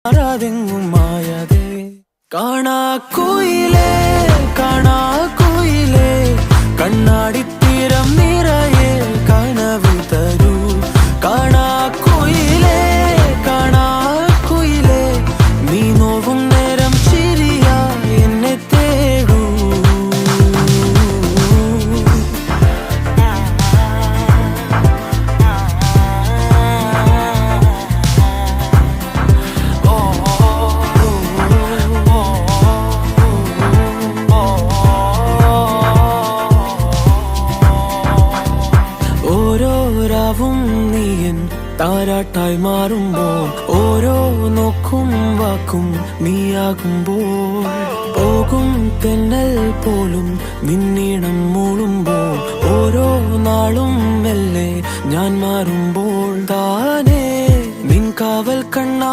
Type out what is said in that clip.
മാറാതെങ്ങും മായതേ കാണാക്കുയിലേ കാണാക്കുയിലേ കണ്ണാടിത്തീരം നിറയെ കനവ് തരൂ കാണാക്കുയിലേ കാണാക്കുയിലേ നീ നോവും നേരം ചിരിയാ എന്നെ തേടൂ താരാട്ടായി മാറുമ്പോൾ ഓരോ നോക്കും വാക്കും നീയാകുമ്പോൾ പോകും തെന്നൽ പോലും നിന്നീണം മൂളുമ്പോൾ ഓരോ നാളും മെല്ലെ ഞാൻ മാറുമ്പോൾ താനേ നിൻ കാവൽ കണ്ണാ